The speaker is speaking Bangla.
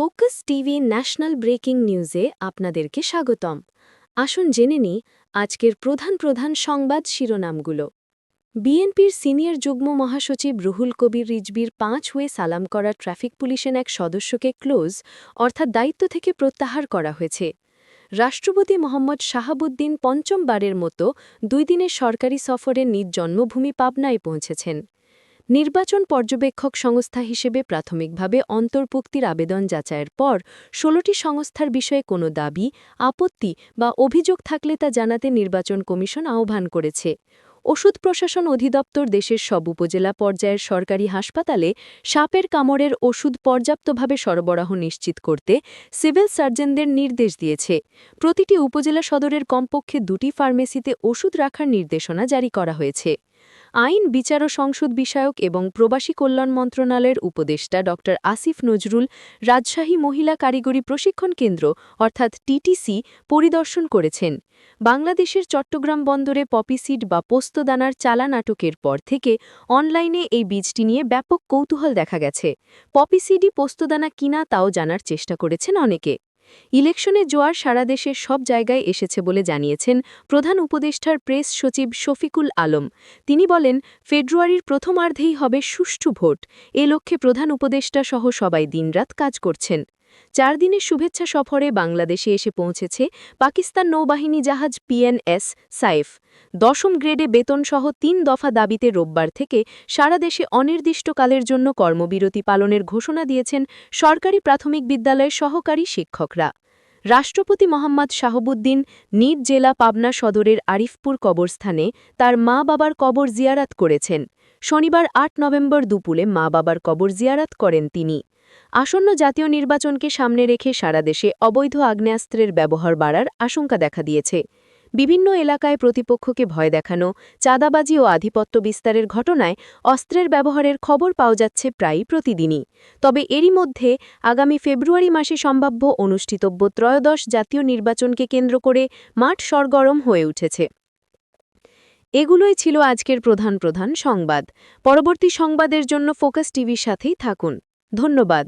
ফোকাস টিভি ন্যাশনাল ব্রেকিং নিউজে আপনাদেরকে স্বাগতম। আসুন জেনে নিই আজকের প্রধান সংবাদ শিরোনামগুলো। বিএনপির সিনিয়র যুগ্ম মহাসচিব রুহুল কবির রিজভীর ৫ হয়ে সালাম করা ট্রাফিক পুলিশের এক সদস্যকে ক্লোজ অর্থাৎ দায়িত্ব থেকে প্রত্যাহার করা হয়েছে। রাষ্ট্রপতি মোহাম্মদ শাহাবুদ্দিন পঞ্চমবারের মতো ২ দিনের সরকারি সফরে নিজ জন্মভূমি পাবনায় পৌঁছেছেন। নির্বাচন পর্যবেক্ষক সংস্থা হিসেবে প্রাথমিকভাবে অন্তর্ভুক্তির আবেদন যাচাইয়ের পর ১৬টি সংস্থার বিষয়ে কোনো দাবি, আপত্তি বা অভিযোগ থাকলে তা জানাতে নির্বাচন কমিশন আহ্বান করেছে। ওষুধ প্রশাসন অধিদপ্তর দেশের সব উপজেলা পর্যায়ের সরকারি হাসপাতালে সাপের কামড়ের ওষুধ পর্যাপ্তভাবে সরবরাহ নিশ্চিত করতে সিভিল সার্জনদের নির্দেশ দিয়েছে। প্রতিটি উপজেলা সদরের কমপক্ষে ২টি ফার্মেসিতে ওষুধ রাখার নির্দেশনা জারি করা হয়েছে। আইন, বিচার ও সংসদ বিষয়ক এবং প্রবাসী কল্যাণ মন্ত্রণালয়ের উপদেষ্টা ড আসিফ নজরুল রাজশাহী মহিলা কারিগরি প্রশিক্ষণ কেন্দ্র অর্থাৎ টিটিসি পরিদর্শন করেছেন। বাংলাদেশের চট্টগ্রাম বন্দরে পপি সিড বা পোস্তদানার চালান আটকের পর থেকে অনলাইনে এই বীজটি নিয়ে ব্যাপক কৌতূহল দেখা গেছে। পপি সিডই পোস্তদানা কিনা তাও জানার চেষ্টা করেছেন অনেকে। ইলেকশনে জোয়ার সারা দেশের সব জায়গায় এসেছে বলে জানিয়েছেন প্রধান উপদেষ্টার প্রেস সচিব শফিকুল আলম। তিনি বলেন, ফেব্রুয়ারির প্রথমার্ধেই হবে সুষ্ঠু ভোট। এ লক্ষ্যে প্রধান উপদেষ্টা সহ সবাই দিনরাত কাজ করছেন। ৪ দিনের শুভেচ্ছা সফরে বাংলাদেশে এসে পৌঁছেছে পাকিস্তান নৌবাহিনী জাহাজ পিএনএস সাইফ। ১০ম গ্রেডে বেতনসহ ৩ দফা দাবিতে রোববার থেকে সারা দেশে অনির্দিষ্টকালের জন্য কর্মবিরতি পালনের ঘোষণা দিয়েছেন সরকারি প্রাথমিক বিদ্যালয়ের সহকারী শিক্ষকরা। রাষ্ট্রপতি মোহাম্মদ শাহাবুদ্দিন নিজ জেলা পাবনা সদরের আরিফপুর কবরস্থানে তার মা-বাবার কবর জিয়ারাত করেছেন। শনিবার ৮ নভেম্বর দুপুরে মা-বাবার কবর জিয়ারাত করেন তিনি। আসন্ন জাতীয় নির্বাচনকে সামনে রেখে সারা দেশে অবৈধ আগ্নেয়াস্ত্রের ব্যবহার বাড়ার আশঙ্কা দেখা দিয়েছে। বিভিন্ন এলাকায় প্রতিপক্ষকে ভয় দেখানো, চাঁদাবাজি ও আধিপত্য বিস্তারের ঘটনায় অস্ত্রের ব্যবহারের খবর পাওয়া যাচ্ছে প্রায় প্রতিদিনই। তবে এরই মধ্যে আগামী ফেব্রুয়ারি মাসে সম্ভাব্য অনুষ্ঠিতব্য ত্রয়োদশ জাতীয় নির্বাচনকে কেন্দ্র করে মাঠ সরগরম হয়ে উঠেছে। এগুলোই ছিল আজকের প্রধান সংবাদ। পরবর্তী সংবাদের জন্য ফোকাস টিভির সাথেই থাকুন। ধন্যবাদ।